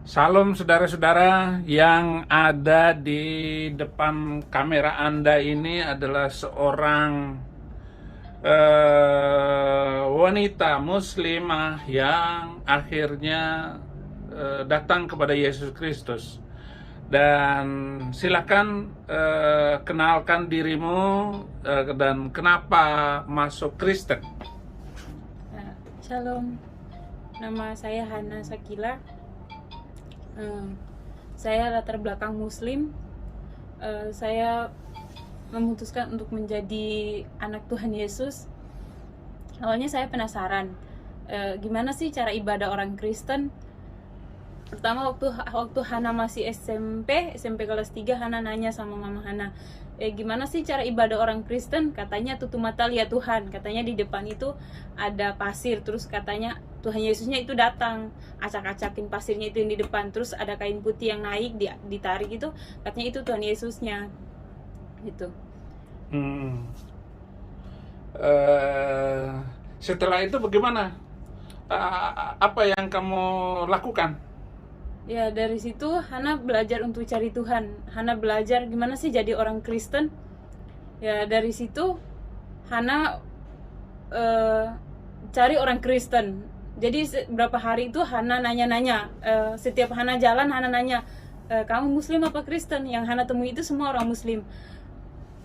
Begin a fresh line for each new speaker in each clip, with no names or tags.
Salam saudara-saudara yang ada di depan kamera Anda. Ini adalah seorang wanita muslimah yang akhirnya datang kepada Yesus Kristus. Dan silakan kenalkan dirimu dan kenapa masuk Kristen.
Shalom, nama saya Hana Sakila. Saya latar belakang Muslim. Saya memutuskan untuk menjadi anak Tuhan Yesus. Awalnya saya penasaran, gimana sih cara ibadah orang Kristen. Pertama waktu Hana masih SMP kelas 3, Hana nanya sama mama Hana, gimana sih cara ibadah orang Kristen? Katanya tutup mata lihat Tuhan. Katanya di depan itu ada pasir, terus katanya Tuhan Yesusnya itu datang, acak-acakin pasirnya itu yang di depan, terus ada kain putih yang naik ditarik itu, katanya itu Tuhan Yesusnya gitu.
Setelah itu bagaimana? Apa yang kamu lakukan?
Ya dari situ Hana belajar untuk cari Tuhan. Hana belajar gimana sih jadi orang Kristen. Ya dari situ Hana cari orang Kristen. Jadi beberapa hari itu Hana nanya-nanya. Setiap Hana jalan Hana nanya, kamu Muslim apa Kristen? Yang Hana temui itu semua orang Muslim.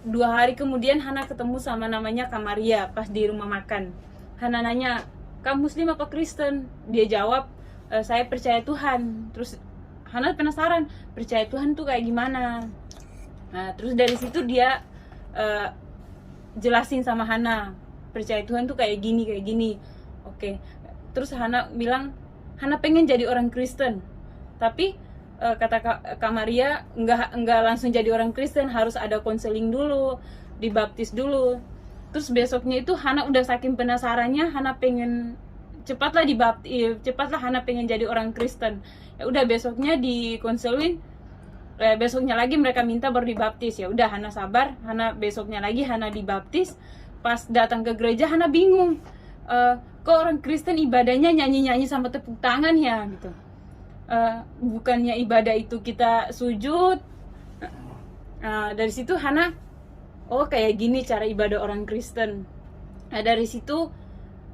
2 hari kemudian Hana ketemu sama namanya Kamaria pas di rumah makan. Hana nanya, kamu Muslim apa Kristen? Dia jawab, saya percaya Tuhan. Terus Hana penasaran, percaya Tuhan tuh kayak gimana? Nah, terus dari situ dia jelasin sama Hana, percaya Tuhan tuh kayak gini. Oke. Terus Hana bilang, Hana pengen jadi orang Kristen. Tapi kata Kak Maria, enggak langsung jadi orang Kristen, harus ada konseling dulu, dibaptis dulu. Terus besoknya itu Hana udah saking penasarannya, Hana pengen cepatlah dibaptis, cepatlah Hana pengen jadi orang Kristen. Ya udah besoknya dikonselin, besoknya lagi mereka minta baru dibaptis. Ya udah Hana sabar, Hana besoknya lagi Hana dibaptis. Pas datang ke gereja Hana bingung, kok orang Kristen ibadahnya nyanyi-nyanyi sama tepuk tangan ya gitu. Bukannya ibadah itu kita sujud. Dari situ Hana, oh kayak gini cara ibadah orang Kristen. Nah dari situ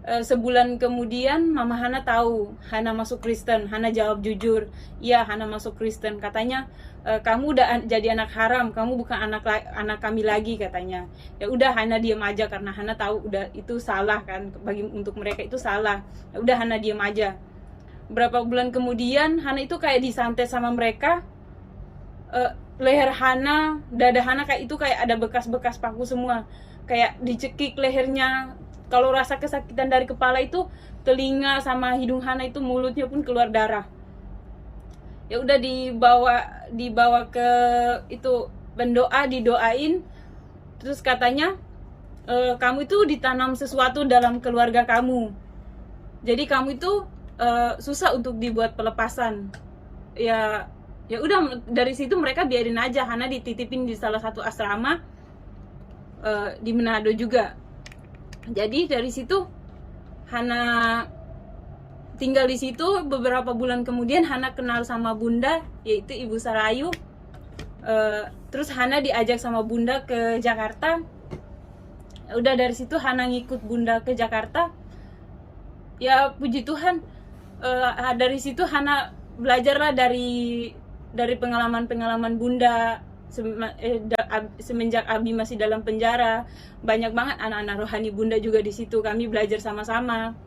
sebulan kemudian Mama Hana tahu Hana masuk Kristen. Hana jawab jujur, iya Hana masuk Kristen. Katanya, kamu udah jadi anak haram, kamu bukan anak kami lagi katanya. Ya udah Hana diam aja karena Hana tahu udah itu salah kan, untuk mereka itu salah. Ya udah Hana diam aja. Berapa bulan kemudian Hana itu kayak disantet sama mereka. Leher Hana, dada Hana kayak itu kayak ada bekas-bekas paku semua, kayak dicekik lehernya. Kalau rasa kesakitan dari kepala itu, telinga sama hidung Hana itu, mulutnya pun keluar darah. Ya udah dibawa ke itu pendoa, didoain. Terus katanya, kamu itu ditanam sesuatu dalam keluarga kamu. Jadi kamu itu susah untuk dibuat pelepasan. Ya udah dari situ mereka biarin aja. Hana dititipin di salah satu asrama di Manado juga. Jadi dari situ Hana tinggal di situ. Beberapa bulan kemudian Hana kenal sama Bunda, yaitu Ibu Sarayu. Terus Hana diajak sama Bunda ke Jakarta. Udah dari situ Hana ngikut Bunda ke Jakarta. Ya puji Tuhan, dari situ Hana belajarlah dari pengalaman-pengalaman Bunda. Semenjak Abi masih dalam penjara, banyak banget anak-anak rohani Bunda juga di situ. Kami belajar sama-sama.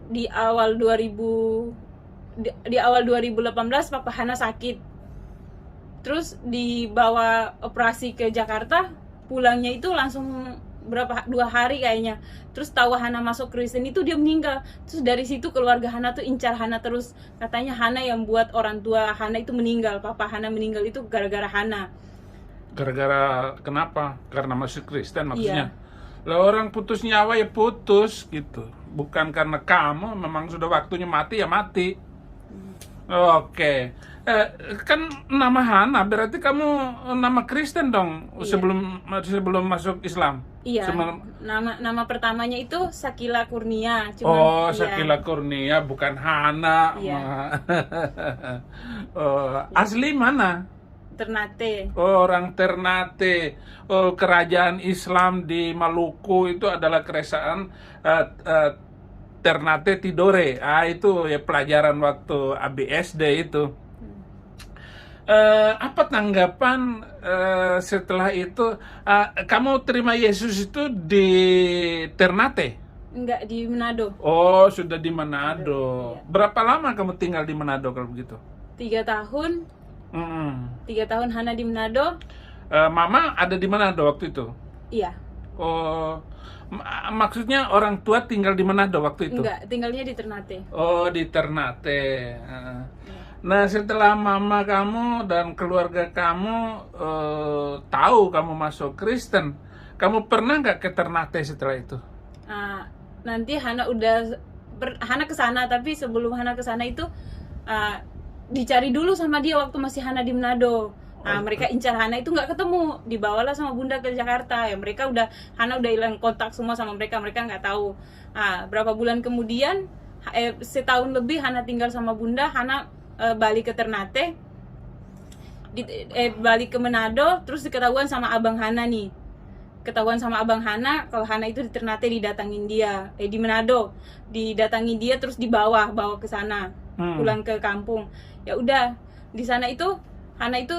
Di awal 2018 Papa Hana sakit, terus dibawa operasi ke Jakarta. Pulangnya itu langsung 2 hari kayaknya. Terus tahu Hana masuk Kristen itu dia meninggal. Terus dari situ keluarga Hana tuh incar Hana terus. Katanya Hana yang buat orang tua Hana itu meninggal. Papa Hana meninggal itu gara-gara Hana.
Gara-gara kenapa? Karena masuk Kristen maksudnya?
Iya.
Lah orang putus nyawa ya putus gitu. Bukan karena kamu memang sudah waktunya mati ya mati. Oke. Eh, kan nama Hana berarti kamu nama Kristen dong
Iya.
sebelum masuk Islam.
Iya,
Sebelum-
nama nama pertamanya itu Sakila Kurnia,
Oh,
iya,
Sakila Kurnia bukan Hana.
Iya.
Oh, asli mana?
Ternate.
Orang Ternate. Oh, kerajaan Islam di Maluku itu adalah kerajaan Ternate Tidore. Ah, itu ya pelajaran waktu ABSD itu. Apa tanggapan setelah itu? Kamu terima Yesus itu di Ternate?
Enggak, di Manado.
Oh, sudah di Manado.
Iya.
Berapa lama kamu tinggal di Manado kalau begitu?
3 tahun,
Mm-mm.
3 tahun Hana di Manado.
Mama ada di Manado waktu itu?
Iya,
Oh, maksudnya orang tua tinggal di Manado waktu itu?
enggak, tinggalnya di Ternate.
Oh, di Ternate. Nah, setelah mama kamu dan keluarga kamu tahu kamu masuk Kristen, kamu pernah nggak ke Ternate setelah itu?
Nanti Hana udah Hana ke sana, tapi sebelum Hana ke sana itu dicari dulu sama dia waktu masih Hana di Manado. Mereka incar Hana itu nggak ketemu, dibawalah sama Bunda ke Jakarta. Ya mereka Hana udah hilang kontak semua sama mereka nggak tahu. Berapa bulan kemudian, setahun lebih Hana tinggal sama Bunda, Hana balik ke Ternate, balik ke Manado, terus diketahuan sama abang Hana nih. Ketahuan sama abang Hana kalau Hana itu di Ternate, didatangin dia, di Manado, didatangin dia terus bawa ke sana, pulang ke kampung. Ya udah, di sana itu Hana itu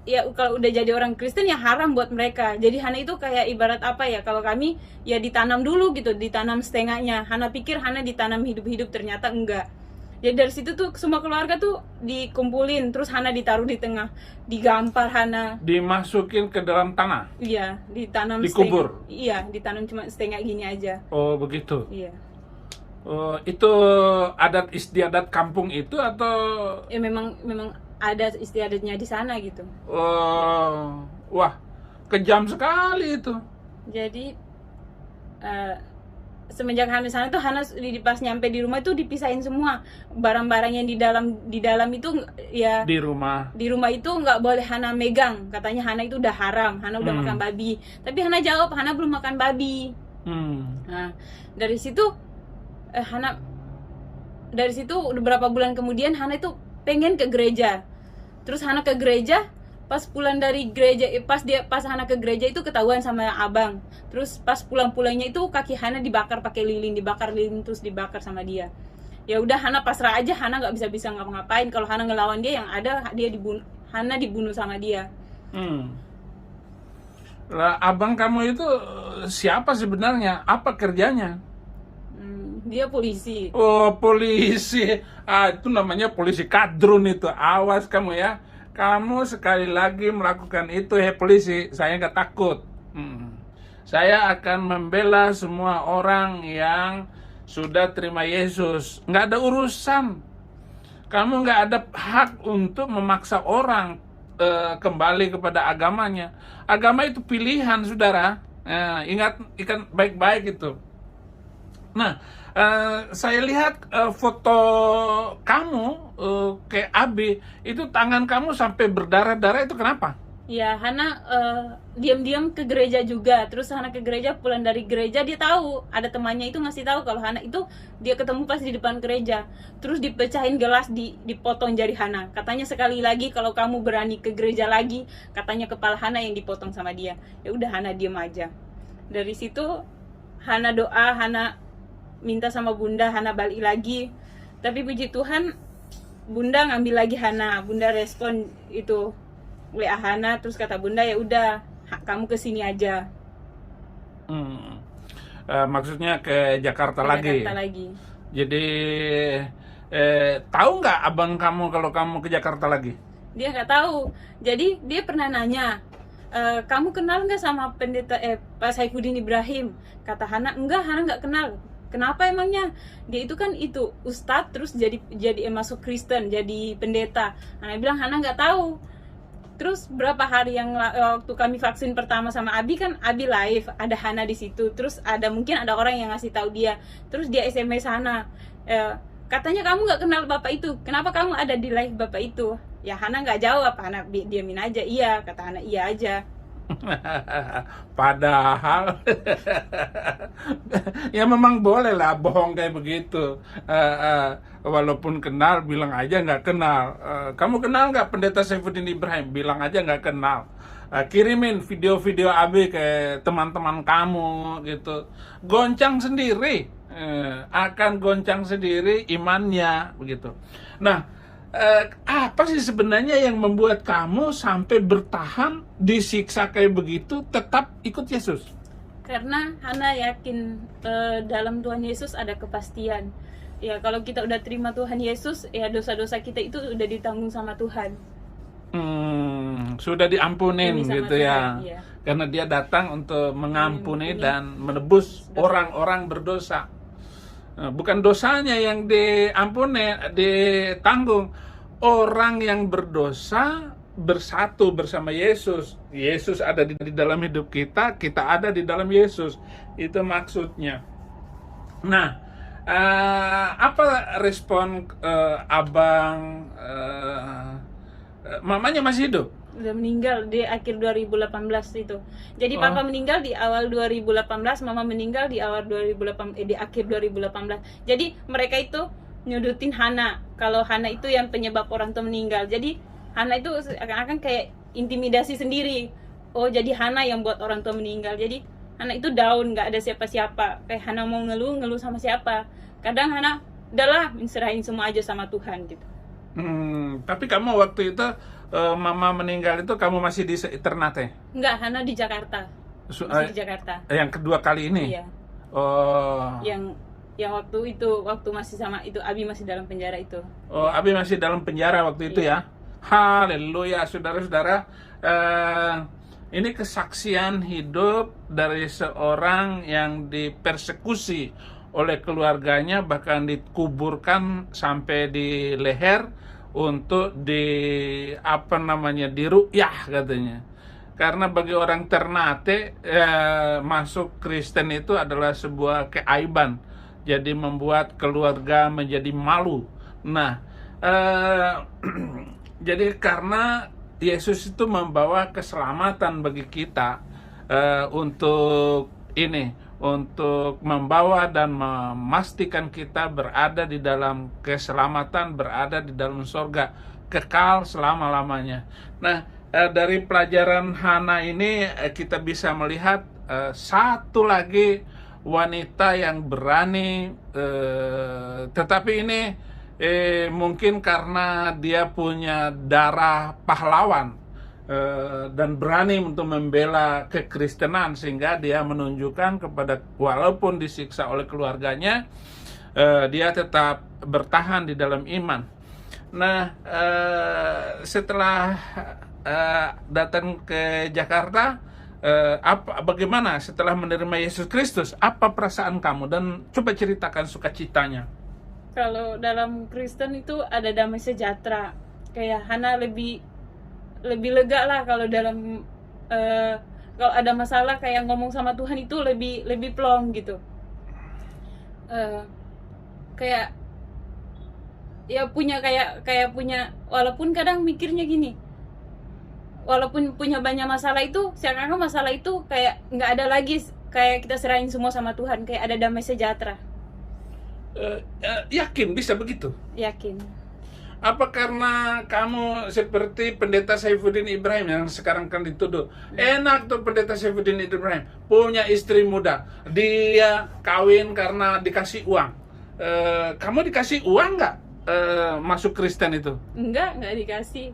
ya kalau udah jadi orang Kristen ya haram buat mereka. Jadi Hana itu kayak ibarat apa ya, kalau kami ya ditanam dulu gitu, ditanam setengahnya. Hana pikir Hana ditanam hidup-hidup, ternyata enggak. Jadi dari situ tuh semua keluarga tuh dikumpulin, terus Hana ditaruh di tengah, digampar Hana.
Dimasukin ke dalam tanah?
Iya, ditanam
Dikubur?
Iya, ditanam cuma setengah gini aja.
Oh, begitu.
Iya.
Oh, itu adat istiadat kampung itu atau?
Ya memang ada istiadatnya di sana gitu.
Oh, wah, kejam sekali itu.
Jadi semenjak Hana sana tuh Hana pas nyampe di rumah itu dipisahin semua barang-barang yang di dalam itu ya.
Di rumah.
Di rumah itu nggak boleh Hana megang, katanya Hana itu udah haram, Hana udah makan babi. Tapi Hana jawab Hana belum makan babi. Nah, dari situ beberapa bulan kemudian Hana itu pengen ke gereja. Terus Hana ke gereja, pas pulang dari gereja, pas Hana ke gereja itu ketahuan sama abang. Terus pas pulang-pulangnya itu kaki Hana dibakar pakai lilin, dibakar lilin terus dibakar sama dia. Ya udah Hana pasrah aja, Hana nggak bisa ngapa-ngapain. Kalau Hana ngelawan dia, yang ada Hana dibunuh sama dia.
Lah, abang kamu itu siapa sebenarnya? Apa kerjanya?
Dia polisi.
Oh, polisi. Itu namanya polisi kadrun itu. Awas kamu ya. Kamu sekali lagi melakukan itu, polisi, saya nggak takut. Saya akan membela semua orang yang sudah terima Yesus. Nggak ada urusan. Kamu nggak ada hak untuk memaksa orang kembali kepada agamanya. Agama itu pilihan, saudara. Ingat baik-baik itu. Nah, saya lihat foto kamu kayak Abi, itu tangan kamu sampai berdarah-darah, itu kenapa?
Ya, Hana diam-diam ke gereja juga. Terus Hana ke gereja, pulang dari gereja dia tahu, ada temannya itu ngasih tahu kalau Hana itu dia ketemu pas di depan gereja. Terus dipecahin gelas, dipotong jari Hana. Katanya sekali lagi kalau kamu berani ke gereja lagi, katanya kepala Hana yang dipotong sama dia. Ya udah Hana diam aja. Dari situ Hana doa, Hana minta sama Bunda, Hana balik lagi. Tapi puji Tuhan, Bunda ngambil lagi Hana. Bunda respon itu WA Hana, terus kata Bunda ya udah kamu kesini aja.
Maksudnya ke Jakarta lagi.
Jakarta lagi.
Jadi tahu nggak abang kamu kalau kamu ke Jakarta lagi?
Dia nggak tahu. Jadi dia pernah nanya, kamu kenal nggak sama pendeta Pak Saifuddin Ibrahim? Kata Hana, enggak, Hana nggak kenal. Kenapa emangnya? Dia itu kan ustadz, terus jadi masuk Kristen, jadi pendeta. Hana bilang Hana nggak tahu. Terus berapa hari yang waktu kami vaksin pertama sama Abi, kan Abi live, ada Hana di situ. Terus mungkin ada orang yang ngasih tahu dia. Terus dia SMS Hana, katanya kamu nggak kenal bapak itu, kenapa kamu ada di live bapak itu? Ya Hana nggak jawab, Hana diamin aja. Iya, kata Hana, iya aja.
Padahal ya memang boleh lah bohong kayak begitu. Walaupun kenal bilang aja nggak kenal. Kamu kenal nggak Pendeta Saifuddin Ibrahim? Bilang aja nggak kenal. Kirimin video-video AB ke teman-teman kamu gitu. Goncang sendiri, akan goncang sendiri imannya begitu. Nah, apa sih sebenarnya yang membuat kamu sampai bertahan disiksa kayak begitu tetap ikut Yesus?
Karena Hana yakin dalam Tuhan Yesus ada kepastian. Ya kalau kita udah terima Tuhan Yesus, ya dosa-dosa kita itu udah ditanggung sama Tuhan.
Sudah diampunin
Ini sama
gitu
Tuhan,
ya.
iya.
Karena dia datang untuk mengampuni
Mengampuni.
dan menebus orang-orang berdosa. Bukan dosanya yang diampuni, ditanggung. Orang yang berdosa bersatu bersama Yesus. Yesus ada di dalam hidup kita, kita ada di dalam Yesus. Itu maksudnya. Nah, apa respon abang? Mamanya masih hidup?
Udah meninggal di akhir 2018 itu. Jadi
Oh.
papa meninggal di awal 2018, mama meninggal di awal 2018 di akhir 2018. Jadi mereka itu nyudutin Hana kalau Hana itu yang penyebab orang tua meninggal. Jadi Hana itu akan kayak intimidasi sendiri. Oh, jadi Hana yang buat orang tua meninggal. Jadi Hana itu down, nggak ada siapa-siapa. Kayak Hana mau ngeluh sama siapa. Kadang Hana udahlah serahin semua aja sama Tuhan gitu.
Tapi kamu waktu itu mama meninggal itu kamu masih di Ternate?
Enggak, Hana di Jakarta. Masih di Jakarta.
Yang kedua kali ini?
Iya.
Oh.
Yang waktu masih sama itu Abi masih dalam penjara itu.
Oh, Abi masih dalam penjara waktu itu ya. Haleluya, saudara-saudara. Ini kesaksian hidup dari seorang yang dipersekusi oleh keluarganya, bahkan dikuburkan sampai di leher untuk diruqyah katanya. Karena bagi orang Ternate masuk Kristen itu adalah sebuah keaiban. Jadi membuat keluarga menjadi malu. Nah, jadi karena Yesus itu membawa keselamatan bagi kita untuk membawa dan memastikan kita berada di dalam keselamatan, berada di dalam surga kekal selama-lamanya. Nah, dari pelajaran Hana ini kita bisa melihat satu lagi wanita yang berani, tetapi ini mungkin karena dia punya darah pahlawan dan berani untuk membela kekristenan, sehingga dia menunjukkan kepada, walaupun disiksa oleh keluarganya, dia tetap bertahan di dalam iman. Nah, setelah datang ke Jakarta, bagaimana setelah menerima Yesus Kristus? Apa perasaan kamu? Dan coba ceritakan sukacitanya.
Kalau dalam Kristen itu ada damai sejahtera. Kayak Hana lebih lega lah kalau dalam kalau ada masalah kayak ngomong sama Tuhan itu lebih plong gitu. Kayak ya kayak punya, walaupun kadang mikirnya gini, walaupun punya banyak masalah itu, seakan-akan masalah itu kayak nggak ada lagi, kayak kita serahin semua sama Tuhan, kayak ada damai sejahtera.
Yakin bisa begitu?
Yakin.
Apa karena kamu seperti Pendeta Saifuddin Ibrahim yang sekarang kan dituduh? Enak tuh Pendeta Saifuddin Ibrahim, punya istri muda, dia kawin karena dikasih uang. Kamu dikasih uang nggak masuk Kristen itu?
Enggak dikasih.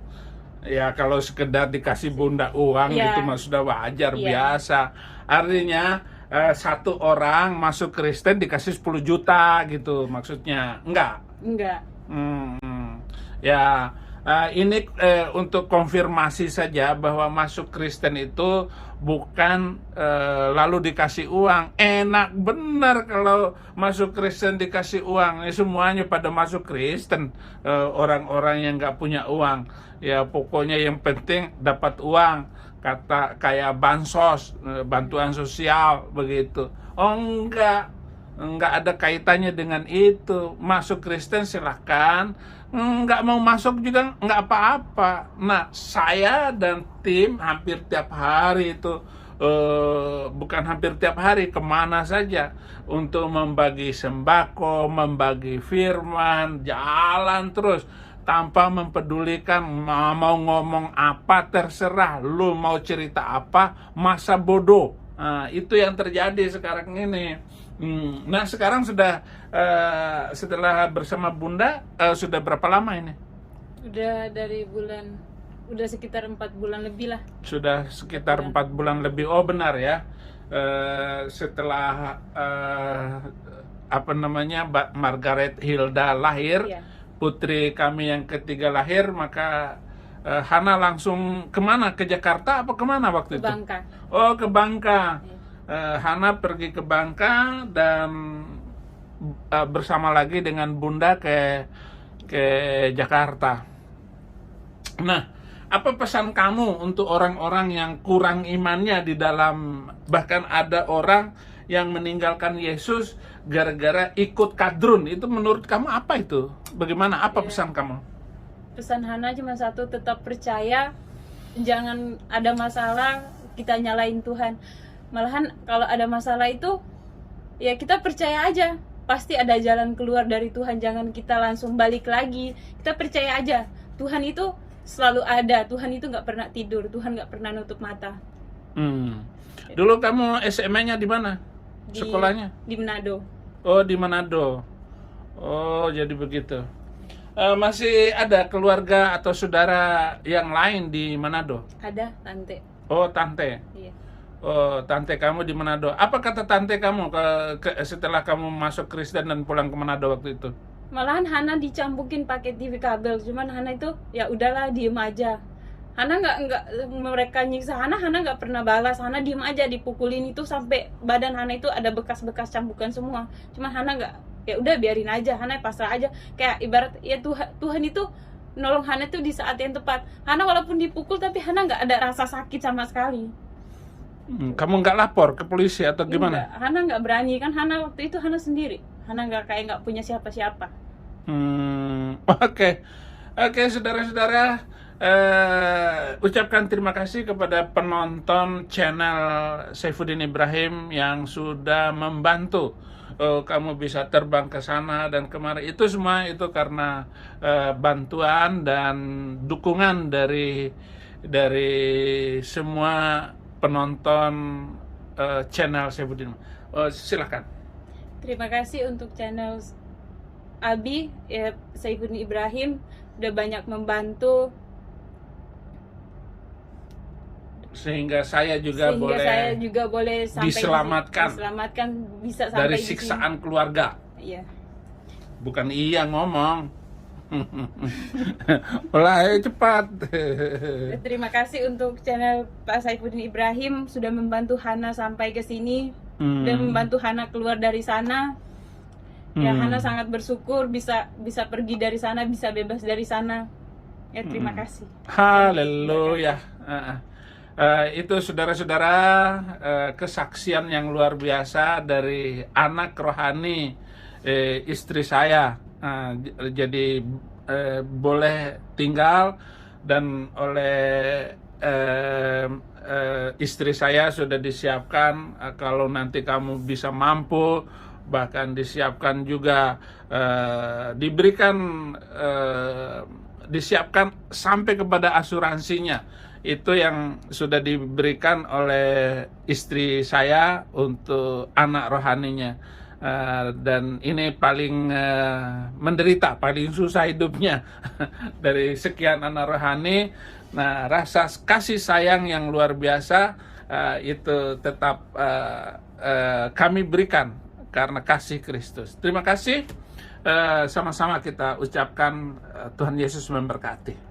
Ya kalau sekedar dikasih bunda uang
Ya.
itu mah sudah wajar,
Ya.
biasa. Artinya satu orang masuk Kristen dikasih 10 juta gitu maksudnya? Enggak. Ya, ini untuk konfirmasi saja bahwa masuk Kristen itu bukan lalu dikasih uang. Enak benar kalau masuk Kristen dikasih uang. Semuanya pada masuk Kristen, orang-orang yang nggak punya uang. Ya pokoknya yang penting dapat uang, kata kayak bansos, bantuan sosial begitu. Oh enggak. nggak ada kaitannya dengan itu. Masuk Kristen silahkan, nggak mau masuk juga nggak apa-apa. Nah, saya dan tim hampir tiap hari itu, bukan hampir tiap hari, kemana saja untuk membagi sembako, membagi firman, jalan terus tanpa mempedulikan mau ngomong apa, terserah lu mau cerita apa, masa bodoh. Nah, itu yang terjadi sekarang ini. Nah, sekarang sudah setelah bersama Bunda, sudah berapa lama ini?
Udah sekitar 4 bulan lebih lah.
Sudah sekitar 4 bulan lebih. Oh, benar ya. Setelah Margaret Hilda lahir,
Iya.
putri kami yang ketiga lahir, maka Hana langsung kemana? Ke Jakarta apa kemana waktu
Ke
itu?
Bangka.
Oh, ke Bangka.
Iya.
Hana pergi ke Bangka dan bersama lagi dengan Bunda ke Jakarta. Nah, apa pesan kamu untuk orang-orang yang kurang imannya di dalam, bahkan ada orang yang meninggalkan Yesus gara-gara ikut kadrun? Itu menurut kamu apa itu? Bagaimana? Apa pesan kamu?
Pesan Hana cuma satu, tetap percaya, jangan ada masalah kita nyalain Tuhan. Malahan kalau ada masalah itu ya kita percaya aja, pasti ada jalan keluar dari Tuhan. Jangan kita langsung balik lagi, kita percaya aja Tuhan itu selalu ada. Tuhan itu nggak pernah tidur, Tuhan nggak pernah nutup mata.
Dulu kamu SMA-nya di mana? Sekolahnya?
Di Manado.
Oh, di Manado. Oh, jadi begitu. Masih ada keluarga atau saudara yang lain di Manado?
Ada tante.
Oh, tante.
Iya.
Oh, tante kamu di Manado. Apa kata tante kamu setelah kamu masuk Kristen dan pulang ke Manado waktu itu?
Malahan Hana dicampukin pakai TV kabel, cuman Hana itu ya udahlah, diem aja. Hana nggak mereka nyiksa Hana nggak pernah balas. Hana diem aja, dipukulin itu sampai badan Hana itu ada bekas-bekas cambukan semua. Cuman Hana nggak, ya udah biarin aja, Hana pasrah aja. Kayak ibarat ya Tuhan itu nolong Hana tuh di saat yang tepat. Hana walaupun dipukul tapi Hana nggak ada rasa sakit sama sekali.
Kamu nggak lapor ke polisi atau gimana?
Enggak, Hana nggak berani kan. Hana waktu itu Hana sendiri. Hana nggak punya siapa-siapa.
Oke. Saudara-saudara, ucapkan terima kasih kepada penonton channel Saifuddin Ibrahim yang sudah membantu kamu bisa terbang ke sana dan kemari. Itu semua itu karena bantuan dan dukungan dari semua penonton channel Saifuddin. Silakan.
Terima kasih untuk channel Abi, ya, Saifuddin Ibrahim udah banyak membantu
sehingga saya juga boleh
sampai
diselamatkan
bisa sampai
dari
di
siksaan keluarga.
Iya.
Bukan iya ngomong. Mulai cepat.
Terima kasih untuk channel Pak Saifuddin Ibrahim sudah membantu Hana sampai ke sini dan membantu Hana keluar dari sana. Ya, Hana sangat bersyukur bisa pergi dari sana, bisa bebas dari sana. Ya, terima kasih.
Haleluya. Itu saudara-saudara, kesaksian yang luar biasa dari anak rohani istri saya. Jadi boleh tinggal dan oleh istri saya sudah disiapkan, kalau nanti kamu bisa mampu, bahkan disiapkan juga disiapkan sampai kepada asuransinya. Itu yang sudah diberikan oleh istri saya untuk anak rohaninya. Dan ini paling menderita, paling susah hidupnya dari sekian anak rohani. Nah, rasa kasih sayang yang luar biasa itu tetap kami berikan karena kasih Kristus. Terima kasih. Sama-sama kita ucapkan Tuhan Yesus memberkati.